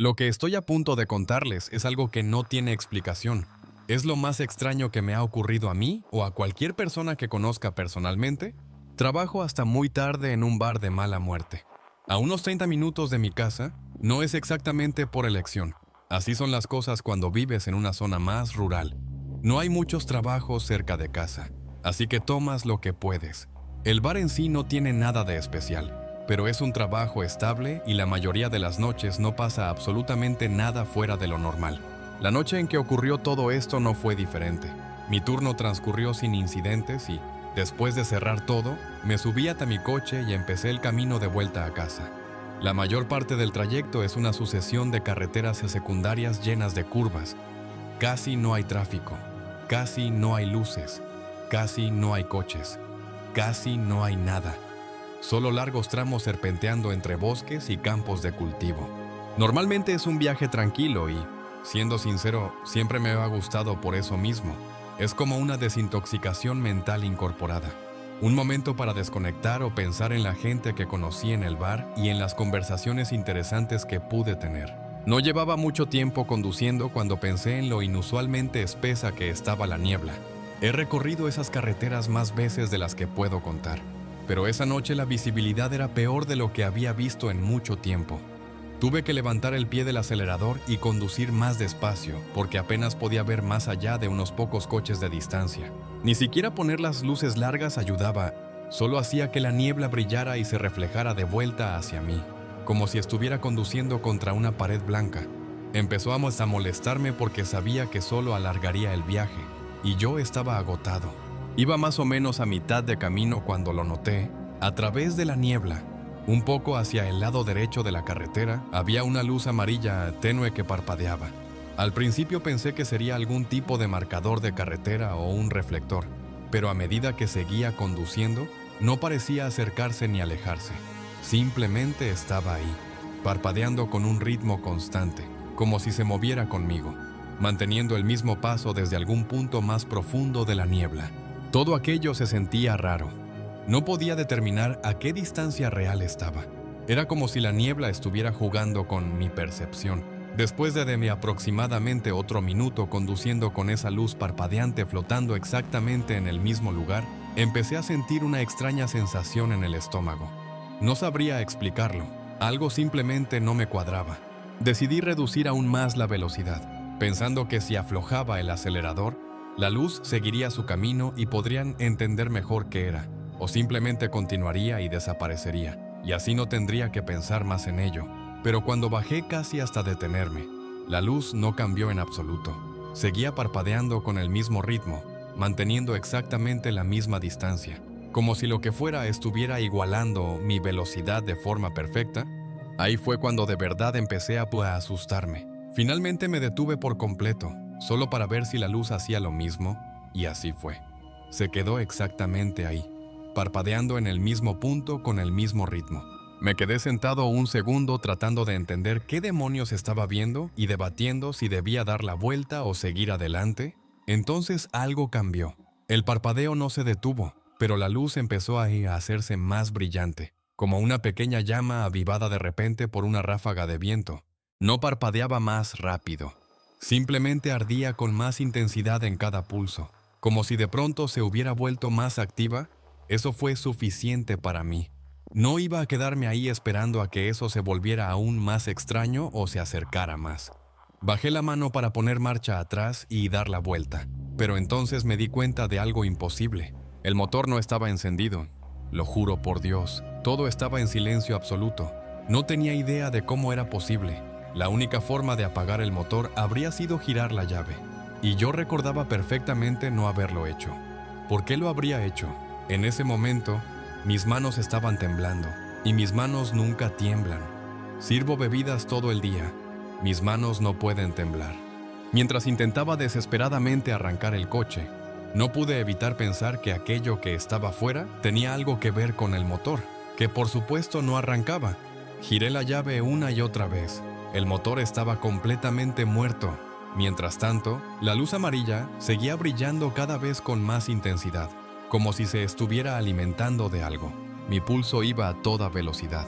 Lo que estoy a punto de contarles es algo que no tiene explicación. Es lo más extraño que me ha ocurrido a mí o a cualquier persona que conozca personalmente. Trabajo hasta muy tarde en un bar de mala muerte. A unos 30 minutos de mi casa, no es exactamente por elección. Así son las cosas cuando vives en una zona más rural. No hay muchos trabajos cerca de casa, así que tomas lo que puedes. El bar en sí no tiene nada de especial, pero es un trabajo estable y la mayoría de las noches no pasa absolutamente nada fuera de lo normal. La noche en que ocurrió todo esto no fue diferente. Mi turno transcurrió sin incidentes y, después de cerrar todo, me subí hasta mi coche y empecé el camino de vuelta a casa. La mayor parte del trayecto es una sucesión de carreteras secundarias llenas de curvas. Casi no hay tráfico, casi no hay luces, casi no hay coches, casi no hay nada. Solo largos tramos serpenteando entre bosques y campos de cultivo. Normalmente es un viaje tranquilo y, siendo sincero, siempre me ha gustado por eso mismo. Es como una desintoxicación mental incorporada. Un momento para desconectar o pensar en la gente que conocí en el bar y en las conversaciones interesantes que pude tener. No llevaba mucho tiempo conduciendo cuando pensé en lo inusualmente espesa que estaba la niebla. He recorrido esas carreteras más veces de las que puedo contar, pero esa noche la visibilidad era peor de lo que había visto en mucho tiempo. Tuve que levantar el pie del acelerador y conducir más despacio, porque apenas podía ver más allá de unos pocos coches de distancia. Ni siquiera poner las luces largas ayudaba, solo hacía que la niebla brillara y se reflejara de vuelta hacia mí, como si estuviera conduciendo contra una pared blanca. Empezó a molestarme porque sabía que solo alargaría el viaje, y yo estaba agotado. Iba más o menos a mitad de camino cuando lo noté, a través de la niebla. Un poco hacia el lado derecho de la carretera, había una luz amarilla tenue que parpadeaba. Al principio pensé que sería algún tipo de marcador de carretera o un reflector, pero a medida que seguía conduciendo, no parecía acercarse ni alejarse. Simplemente estaba ahí, parpadeando con un ritmo constante, como si se moviera conmigo, manteniendo el mismo paso desde algún punto más profundo de la niebla. Todo aquello se sentía raro. No podía determinar a qué distancia real estaba. Era como si la niebla estuviera jugando con mi percepción. Después de aproximadamente otro minuto conduciendo con esa luz parpadeante flotando exactamente en el mismo lugar, empecé a sentir una extraña sensación en el estómago. No sabría explicarlo. Algo simplemente no me cuadraba. Decidí reducir aún más la velocidad, pensando que si aflojaba el acelerador, la luz seguiría su camino y podrían entender mejor qué era. O simplemente continuaría y desaparecería, y así no tendría que pensar más en ello. Pero cuando bajé casi hasta detenerme, la luz no cambió en absoluto. Seguía parpadeando con el mismo ritmo, manteniendo exactamente la misma distancia, como si lo que fuera estuviera igualando mi velocidad de forma perfecta. Ahí fue cuando de verdad empecé a asustarme. Finalmente me detuve por completo, solo para ver si la luz hacía lo mismo, y así fue. Se quedó exactamente ahí, parpadeando en el mismo punto con el mismo ritmo. Me quedé sentado un segundo tratando de entender qué demonios estaba viendo y debatiendo si debía dar la vuelta o seguir adelante. Entonces algo cambió. El parpadeo no se detuvo, pero la luz empezó a hacerse más brillante, como una pequeña llama avivada de repente por una ráfaga de viento. No parpadeaba más rápido. Simplemente ardía con más intensidad en cada pulso, como si de pronto se hubiera vuelto más activa. Eso fue suficiente para mí. No iba a quedarme ahí esperando a que eso se volviera aún más extraño o se acercara más. Bajé la mano para poner marcha atrás y dar la vuelta, pero entonces me di cuenta de algo imposible. El motor no estaba encendido. Lo juro por Dios, todo estaba en silencio absoluto. No tenía idea de cómo era posible. La única forma de apagar el motor habría sido girar la llave, y yo recordaba perfectamente no haberlo hecho. ¿Por qué lo habría hecho? En ese momento, mis manos estaban temblando, y mis manos nunca tiemblan. Sirvo bebidas todo el día. Mis manos no pueden temblar. Mientras intentaba desesperadamente arrancar el coche, no pude evitar pensar que aquello que estaba fuera tenía algo que ver con el motor, que por supuesto no arrancaba. Giré la llave una y otra vez. El motor estaba completamente muerto. Mientras tanto, la luz amarilla seguía brillando cada vez con más intensidad, como si se estuviera alimentando de algo. Mi pulso iba a toda velocidad.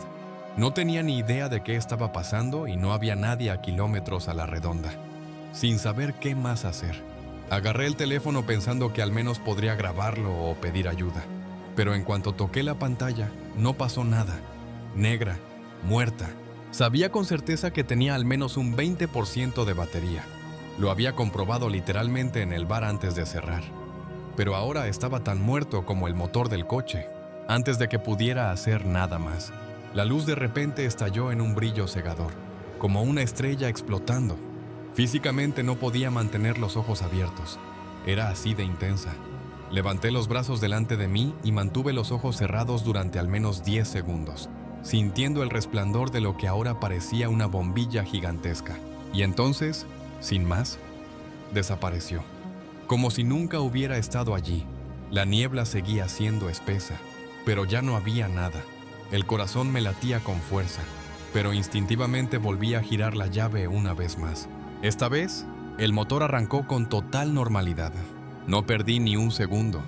No tenía ni idea de qué estaba pasando y no había nadie a kilómetros a la redonda. Sin saber qué más hacer, agarré el teléfono pensando que al menos podría grabarlo o pedir ayuda. Pero en cuanto toqué la pantalla, no pasó nada. Negra, muerta. Sabía con certeza que tenía al menos un 20% de batería. Lo había comprobado literalmente en el bar antes de cerrar. Pero ahora estaba tan muerto como el motor del coche, antes de que pudiera hacer nada más. La luz de repente estalló en un brillo cegador, como una estrella explotando. Físicamente no podía mantener los ojos abiertos. Era así de intensa. Levanté los brazos delante de mí y mantuve los ojos cerrados durante al menos 10 segundos, sintiendo el resplandor de lo que ahora parecía una bombilla gigantesca. Y entonces, sin más, desapareció. Como si nunca hubiera estado allí. La niebla seguía siendo espesa, pero ya no había nada. El corazón me latía con fuerza, pero instintivamente volví a girar la llave una vez más. Esta vez, el motor arrancó con total normalidad. No perdí ni un segundo.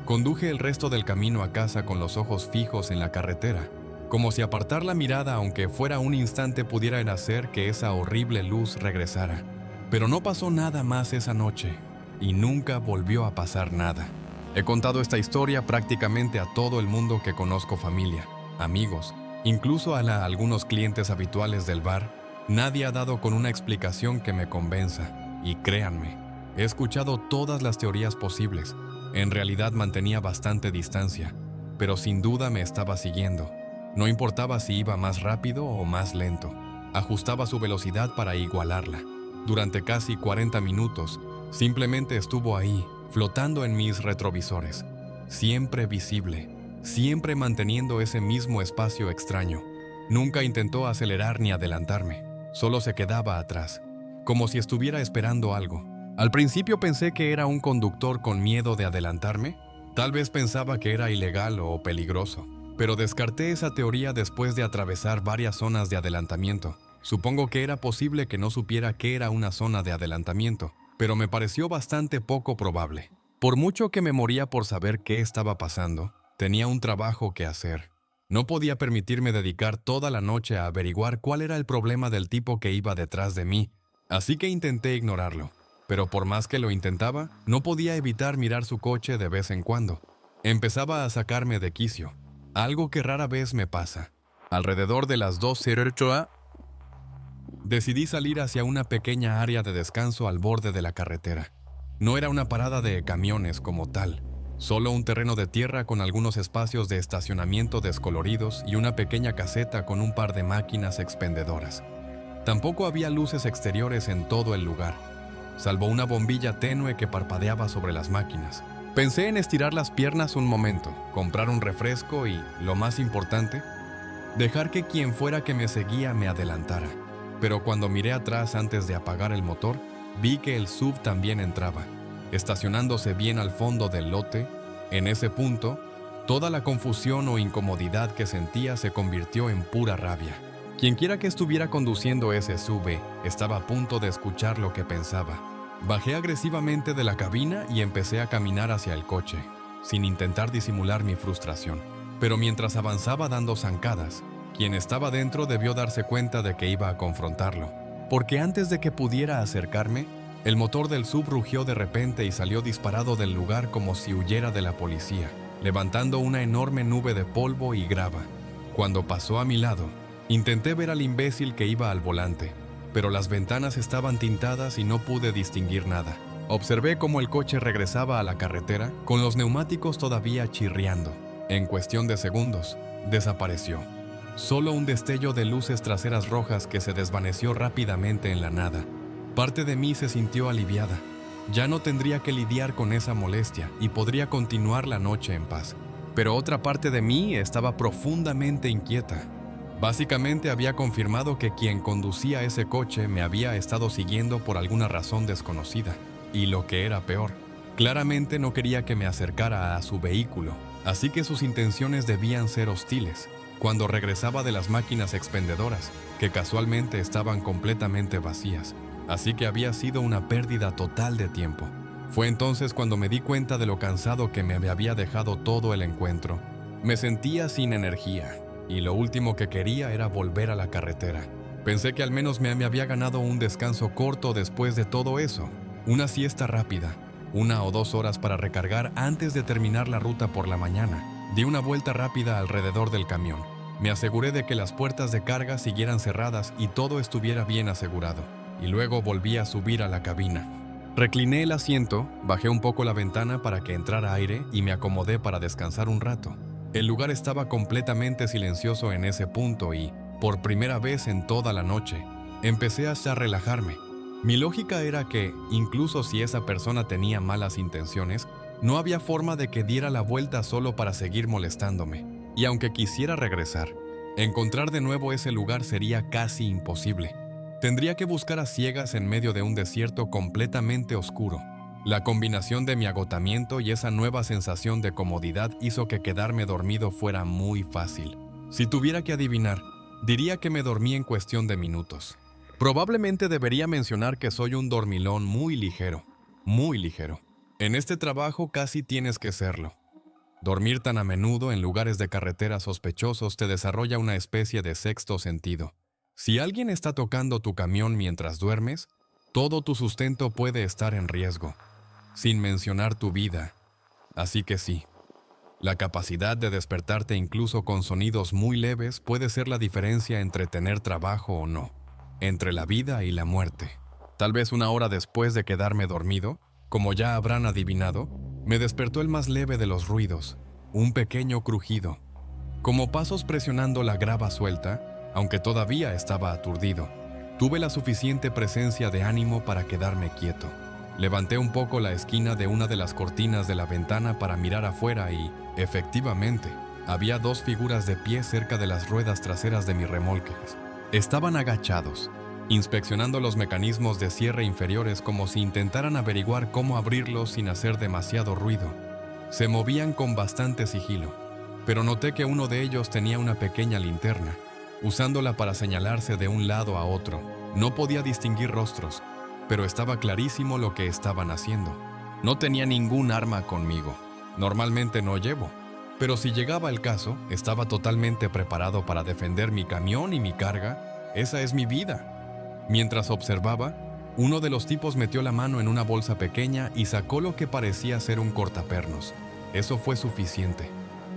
Conduje el resto del camino a casa con los ojos fijos en la carretera, como si apartar la mirada aunque fuera un instante pudiera hacer que esa horrible luz regresara. Pero no pasó nada más esa noche, y nunca volvió a pasar nada. He contado esta historia prácticamente a todo el mundo que conozco, familia, amigos, incluso a algunos clientes habituales del bar. Nadie ha dado con una explicación que me convenza, y créanme, he escuchado todas las teorías posibles. En realidad mantenía bastante distancia, pero sin duda me estaba siguiendo. No importaba si iba más rápido o más lento, ajustaba su velocidad para igualarla. Durante casi 40 minutos, simplemente estuvo ahí, flotando en mis retrovisores, siempre visible, siempre manteniendo ese mismo espacio extraño. Nunca intentó acelerar ni adelantarme, solo se quedaba atrás, como si estuviera esperando algo. Al principio pensé que era un conductor con miedo de adelantarme. Tal vez pensaba que era ilegal o peligroso, pero descarté esa teoría después de atravesar varias zonas de adelantamiento. Supongo que era posible que no supiera qué era una zona de adelantamiento, pero me pareció bastante poco probable. Por mucho que me moría por saber qué estaba pasando, tenía un trabajo que hacer. No podía permitirme dedicar toda la noche a averiguar cuál era el problema del tipo que iba detrás de mí, así que intenté ignorarlo. Pero por más que lo intentaba, no podía evitar mirar su coche de vez en cuando. Empezaba a sacarme de quicio, algo que rara vez me pasa. Alrededor de las 2:08 decidí salir hacia una pequeña área de descanso al borde de la carretera. No era una parada de camiones como tal, solo un terreno de tierra con algunos espacios de estacionamiento descoloridos y una pequeña caseta con un par de máquinas expendedoras. Tampoco había luces exteriores en todo el lugar, salvo una bombilla tenue que parpadeaba sobre las máquinas. Pensé en estirar las piernas un momento, comprar un refresco y, lo más importante, dejar que quien fuera que me seguía me adelantara. Pero cuando miré atrás antes de apagar el motor, vi que el SUV también entraba, estacionándose bien al fondo del lote. En ese punto, toda la confusión o incomodidad que sentía se convirtió en pura rabia. Quienquiera que estuviera conduciendo ese SUV estaba a punto de escuchar lo que pensaba. Bajé agresivamente de la cabina y empecé a caminar hacia el coche, sin intentar disimular mi frustración. Pero mientras avanzaba dando zancadas, quien estaba dentro debió darse cuenta de que iba a confrontarlo, porque antes de que pudiera acercarme, el motor del SUV rugió de repente y salió disparado del lugar como si huyera de la policía, levantando una enorme nube de polvo y grava. Cuando pasó a mi lado, intenté ver al imbécil que iba al volante, pero las ventanas estaban tintadas y no pude distinguir nada. Observé cómo el coche regresaba a la carretera, con los neumáticos todavía chirriando. En cuestión de segundos, desapareció. Solo un destello de luces traseras rojas que se desvaneció rápidamente en la nada. Parte de mí se sintió aliviada. Ya no tendría que lidiar con esa molestia y podría continuar la noche en paz. Pero otra parte de mí estaba profundamente inquieta. Básicamente había confirmado que quien conducía ese coche me había estado siguiendo por alguna razón desconocida. Y lo que era peor, claramente no quería que me acercara a su vehículo, así que sus intenciones debían ser hostiles. Cuando regresaba de las máquinas expendedoras, que casualmente estaban completamente vacías, así que había sido una pérdida total de tiempo. Fue entonces cuando me di cuenta de lo cansado que me había dejado todo el encuentro. Me sentía sin energía. y lo último que quería era volver a la carretera. Pensé que al menos me había ganado un descanso corto después de todo eso, una siesta rápida, 1 o 2 horas para recargar antes de terminar la ruta por la mañana. Di una vuelta rápida alrededor del camión. Me aseguré de que las puertas de carga siguieran cerradas y todo estuviera bien asegurado, y luego volví a subir a la cabina. Recliné el asiento, bajé un poco la ventana para que entrara aire y me acomodé para descansar un rato. El lugar estaba completamente silencioso en ese punto y, por primera vez en toda la noche, empecé hasta a relajarme. Mi lógica era que, incluso si esa persona tenía malas intenciones, no había forma de que diera la vuelta solo para seguir molestándome. Y aunque quisiera regresar, encontrar de nuevo ese lugar sería casi imposible. Tendría que buscar a ciegas en medio de un desierto completamente oscuro. La combinación de mi agotamiento y esa nueva sensación de comodidad hizo que quedarme dormido fuera muy fácil. Si tuviera que adivinar, diría que me dormí en cuestión de minutos. Probablemente debería mencionar que soy un dormilón muy ligero, muy ligero. En este trabajo casi tienes que serlo. Dormir tan a menudo en lugares de carretera sospechosos te desarrolla una especie de sexto sentido. Si alguien está tocando tu camión mientras duermes, todo tu sustento puede estar en riesgo, sin mencionar tu vida. Así que sí, la capacidad de despertarte incluso con sonidos muy leves puede ser la diferencia entre tener trabajo o no, entre la vida y la muerte. Tal vez 1 hora después de quedarme dormido, como ya habrán adivinado, me despertó el más leve de los ruidos, un pequeño crujido, como pasos presionando la grava suelta. Aunque todavía estaba aturdido, tuve la suficiente presencia de ánimo para quedarme quieto. Levanté un poco la esquina de una de las cortinas de la ventana para mirar afuera y, efectivamente, había 2 figuras de pie cerca de las ruedas traseras de mi remolque. Estaban agachados, inspeccionando los mecanismos de cierre inferiores como si intentaran averiguar cómo abrirlos sin hacer demasiado ruido. Se movían con bastante sigilo, pero noté que uno de ellos tenía una pequeña linterna, usándola para señalarse de un lado a otro. No podía distinguir rostros, pero estaba clarísimo lo que estaban haciendo. No tenía ningún arma conmigo. Normalmente no llevo, pero si llegaba el caso, estaba totalmente preparado para defender mi camión y mi carga. Esa es mi vida. Mientras observaba, uno de los tipos metió la mano en una bolsa pequeña y sacó lo que parecía ser un cortapernos. Eso fue suficiente.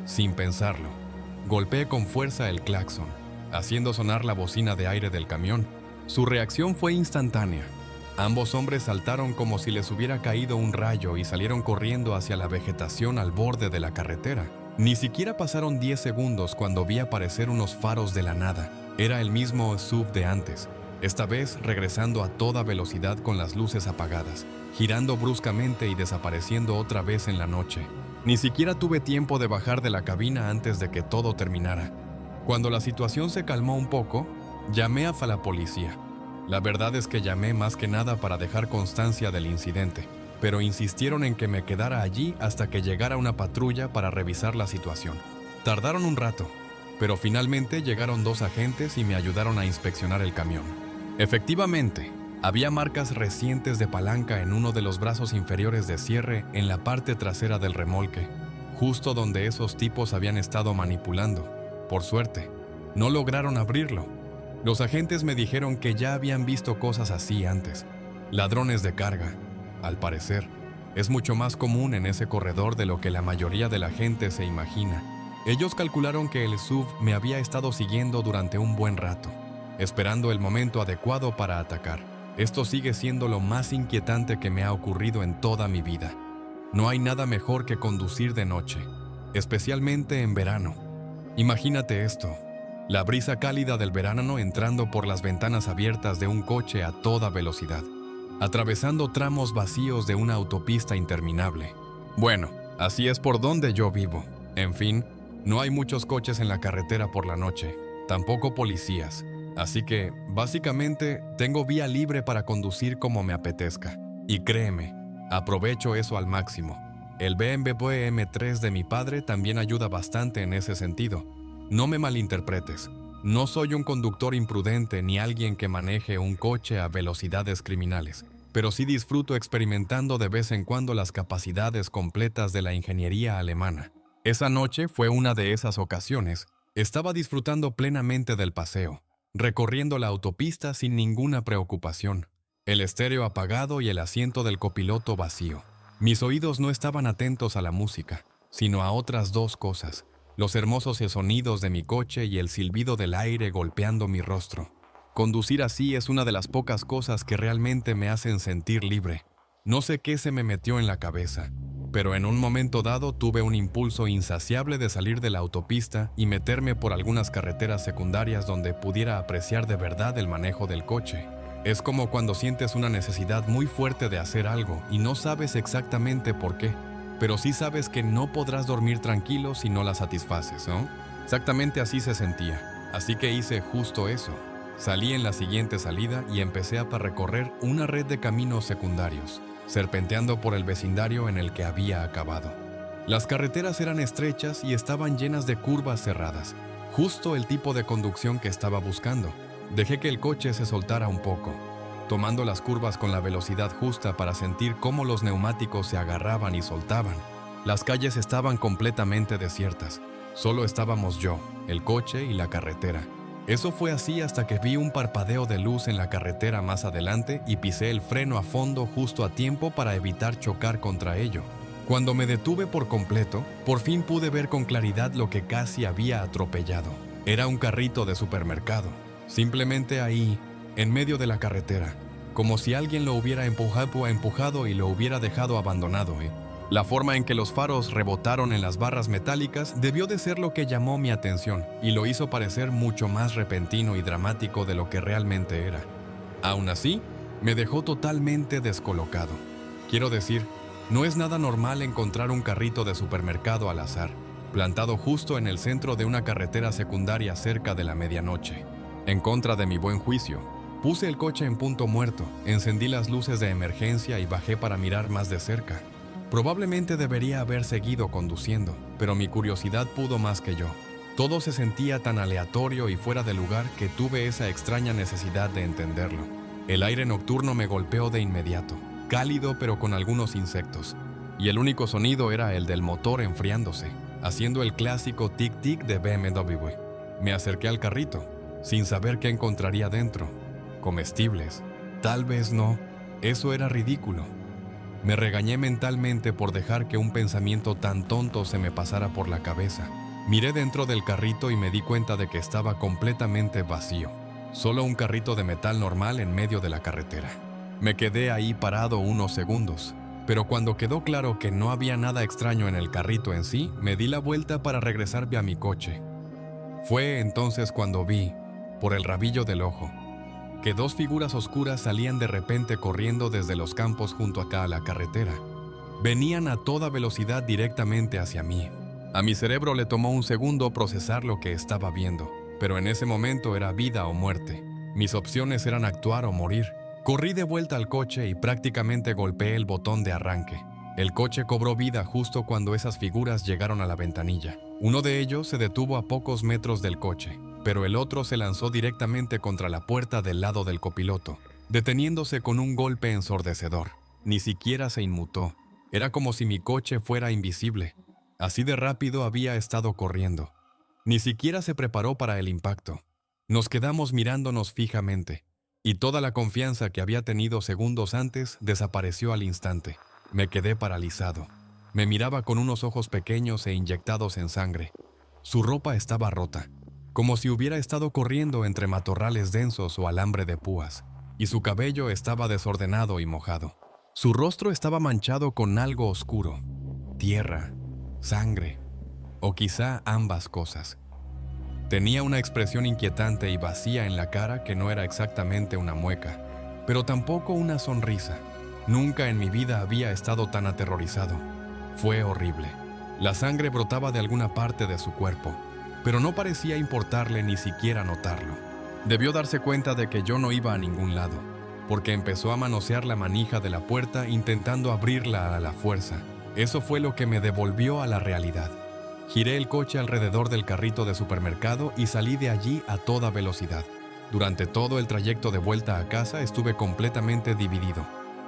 Sin pensarlo, golpeé con fuerza el claxon, haciendo sonar la bocina de aire del camión. Su reacción fue instantánea. Ambos hombres saltaron como si les hubiera caído un rayo y salieron corriendo hacia la vegetación al borde de la carretera. Ni siquiera pasaron 10 segundos cuando vi aparecer unos faros de la nada. Era el mismo SUV de antes, esta vez regresando a toda velocidad con las luces apagadas, girando bruscamente y desapareciendo otra vez en la noche. Ni siquiera tuve tiempo de bajar de la cabina antes de que todo terminara. Cuando la situación se calmó un poco, llamé a la policía. La verdad es que llamé más que nada para dejar constancia del incidente, pero insistieron en que me quedara allí hasta que llegara una patrulla para revisar la situación. Tardaron un rato, pero finalmente llegaron 2 agentes y me ayudaron a inspeccionar el camión. Efectivamente, había marcas recientes de palanca en uno de los brazos inferiores de cierre en la parte trasera del remolque, justo donde esos tipos habían estado manipulando. Por suerte, no lograron abrirlo. Los agentes me dijeron que ya habían visto cosas así antes. Ladrones de carga, al parecer, es mucho más común en ese corredor de lo que la mayoría de la gente se imagina. Ellos calcularon que el SUV me había estado siguiendo durante un buen rato, esperando el momento adecuado para atacar. Esto sigue siendo lo más inquietante que me ha ocurrido en toda mi vida. No hay nada mejor que conducir de noche, especialmente en verano. Imagínate esto. La brisa cálida del verano entrando por las ventanas abiertas de un coche a toda velocidad, atravesando tramos vacíos de una autopista interminable. Bueno, así es por donde yo vivo. En fin, no hay muchos coches en la carretera por la noche, tampoco policías. Así que, básicamente, tengo vía libre para conducir como me apetezca. Y créeme, aprovecho eso al máximo. El BMW M3 de mi padre también ayuda bastante en ese sentido. No me malinterpretes, no soy un conductor imprudente ni alguien que maneje un coche a velocidades criminales, pero sí disfruto experimentando de vez en cuando las capacidades completas de la ingeniería alemana. Esa noche fue una de esas ocasiones. Estaba disfrutando plenamente del paseo, recorriendo la autopista sin ninguna preocupación, el estéreo apagado y el asiento del copiloto vacío. Mis oídos no estaban atentos a la música, sino a otras dos cosas: los hermosos sonidos de mi coche y el silbido del aire golpeando mi rostro. Conducir así es una de las pocas cosas que realmente me hacen sentir libre. No sé qué se me metió en la cabeza, pero en un momento dado tuve un impulso insaciable de salir de la autopista y meterme por algunas carreteras secundarias donde pudiera apreciar de verdad el manejo del coche. Es como cuando sientes una necesidad muy fuerte de hacer algo y no sabes exactamente por qué, pero sí sabes que no podrás dormir tranquilo si no la satisfaces, ¿no? Exactamente así se sentía, así que hice justo eso. Salí en la siguiente salida y empecé a recorrer una red de caminos secundarios, serpenteando por el vecindario en el que había acabado. Las carreteras eran estrechas y estaban llenas de curvas cerradas, justo el tipo de conducción que estaba buscando. Dejé que el coche se soltara un poco, tomando las curvas con la velocidad justa para sentir cómo los neumáticos se agarraban y soltaban. Las calles estaban completamente desiertas. Solo estábamos yo, el coche y la carretera. Eso fue así hasta que vi un parpadeo de luz en la carretera más adelante y pisé el freno a fondo justo a tiempo para evitar chocar contra ello. Cuando me detuve por completo, por fin pude ver con claridad lo que casi había atropellado. Era un carrito de supermercado, simplemente ahí, en medio de la carretera, como si alguien lo hubiera empujado y lo hubiera dejado abandonado. La forma en que los faros rebotaron en las barras metálicas debió de ser lo que llamó mi atención y lo hizo parecer mucho más repentino y dramático de lo que realmente era. Aún así, me dejó totalmente descolocado. Quiero decir, no es nada normal encontrar un carrito de supermercado al azar, plantado justo en el centro de una carretera secundaria cerca de la medianoche. En contra de mi buen juicio, puse el coche en punto muerto, encendí las luces de emergencia y bajé para mirar más de cerca. Probablemente debería haber seguido conduciendo, pero mi curiosidad pudo más que yo. Todo se sentía tan aleatorio y fuera de lugar que tuve esa extraña necesidad de entenderlo. El aire nocturno me golpeó de inmediato, cálido pero con algunos insectos, y el único sonido era el del motor enfriándose, haciendo el clásico tic-tic de BMW. Me acerqué al carrito, sin saber qué encontraría dentro. Comestibles. Tal vez no. Eso era ridículo. Me regañé mentalmente por dejar que un pensamiento tan tonto se me pasara por la cabeza. Miré dentro del carrito y me di cuenta de que estaba completamente vacío. Solo un carrito de metal normal en medio de la carretera. Me quedé ahí parado unos segundos, pero cuando quedó claro que no había nada extraño en el carrito en sí, me di la vuelta para regresarme a mi coche. Fue entonces cuando vi, por el rabillo del ojo, que dos figuras oscuras salían de repente corriendo desde los campos junto acá a la carretera. Venían a toda velocidad directamente hacia mí. A mi cerebro le tomó un segundo procesar lo que estaba viendo, pero en ese momento era vida o muerte. Mis opciones eran actuar o morir. Corrí de vuelta al coche y prácticamente golpeé el botón de arranque. El coche cobró vida justo cuando esas figuras llegaron a la ventanilla. Uno de ellos se detuvo a pocos metros del coche, pero el otro se lanzó directamente contra la puerta del lado del copiloto, deteniéndose con un golpe ensordecedor. Ni siquiera se inmutó. Era como si mi coche fuera invisible. Así de rápido había estado corriendo. Ni siquiera se preparó para el impacto. Nos quedamos mirándonos fijamente, y toda la confianza que había tenido segundos antes desapareció al instante. Me quedé paralizado. Me miraba con unos ojos pequeños e inyectados en sangre. Su ropa estaba rota, como si hubiera estado corriendo entre matorrales densos o alambre de púas, y su cabello estaba desordenado y mojado. Su rostro estaba manchado con algo oscuro, tierra, sangre, o quizá ambas cosas. Tenía una expresión inquietante y vacía en la cara que no era exactamente una mueca, pero tampoco una sonrisa. Nunca en mi vida había estado tan aterrorizado. Fue horrible. La sangre brotaba de alguna parte de su cuerpo, pero no parecía importarle ni siquiera notarlo. Debió darse cuenta de que yo no iba a ningún lado, porque empezó a manosear la manija de la puerta intentando abrirla a la fuerza. Eso fue lo que me devolvió a la realidad. Giré el coche alrededor del carrito de supermercado y salí de allí a toda velocidad. Durante todo el trayecto de vuelta a casa estuve completamente dividido.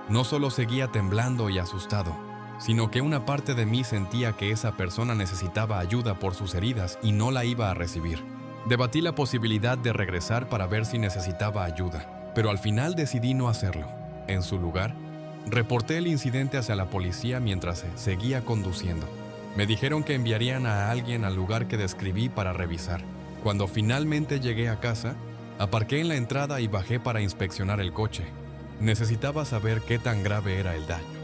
No solo seguía temblando y asustado, sino que una parte de mí sentía que esa persona necesitaba ayuda por sus heridas y no la iba a recibir. Debatí la posibilidad de regresar para ver si necesitaba ayuda, pero al final decidí no hacerlo. En su lugar, reporté el incidente hacia la policía mientras seguía conduciendo. Me dijeron que enviarían a alguien al lugar que describí para revisar. Cuando finalmente llegué a casa, aparqué en la entrada y bajé para inspeccionar el coche. Necesitaba saber qué tan grave era el daño.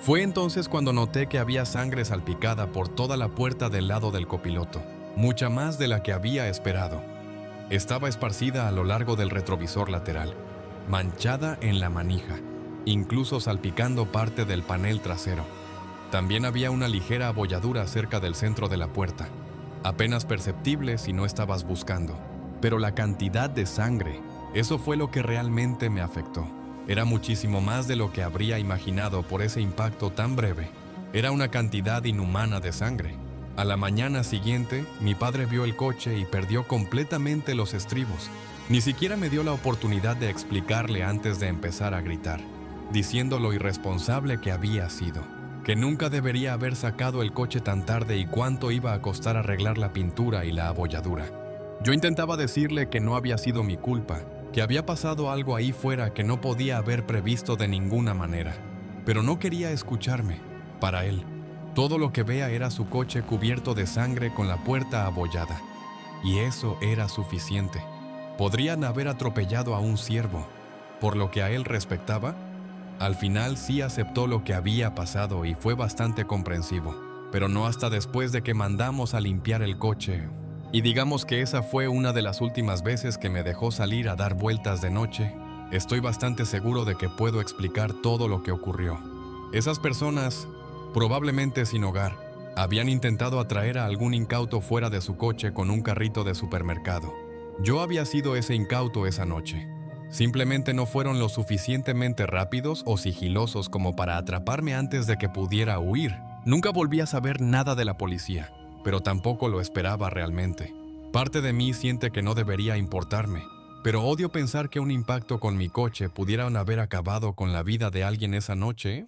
Fue entonces cuando noté que había sangre salpicada por toda la puerta del lado del copiloto, mucha más de la que había esperado. Estaba esparcida a lo largo del retrovisor lateral, manchada en la manija, incluso salpicando parte del panel trasero. También había una ligera abolladura cerca del centro de la puerta, apenas perceptible si no estabas buscando. Pero la cantidad de sangre, eso fue lo que realmente me afectó. Era muchísimo más de lo que habría imaginado por ese impacto tan breve. Era una cantidad inhumana de sangre. A la mañana siguiente, mi padre vio el coche y perdió completamente los estribos. Ni siquiera me dio la oportunidad de explicarle antes de empezar a gritar, diciendo lo irresponsable que había sido, que nunca debería haber sacado el coche tan tarde y cuánto iba a costar arreglar la pintura y la abolladura. Yo intentaba decirle que no había sido mi culpa, que había pasado algo ahí fuera que no podía haber previsto de ninguna manera, pero no quería escucharme. Para él, todo lo que vea era su coche cubierto de sangre con la puerta abollada, y eso era suficiente. Podrían haber atropellado a un ciervo. Por lo que a él respectaba, al final sí aceptó lo que había pasado y fue bastante comprensivo, pero no hasta después de que mandamos a limpiar el coche. Y digamos que esa fue una de las últimas veces que me dejó salir a dar vueltas de noche. Estoy bastante seguro de que puedo explicar todo lo que ocurrió. Esas personas, probablemente sin hogar, habían intentado atraer a algún incauto fuera de su coche con un carrito de supermercado. Yo había sido ese incauto esa noche. Simplemente no fueron lo suficientemente rápidos o sigilosos como para atraparme antes de que pudiera huir. Nunca volví a saber nada de la policía, pero tampoco lo esperaba realmente. Parte de mí siente que no debería importarme, pero odio pensar que un impacto con mi coche pudieran haber acabado con la vida de alguien esa noche.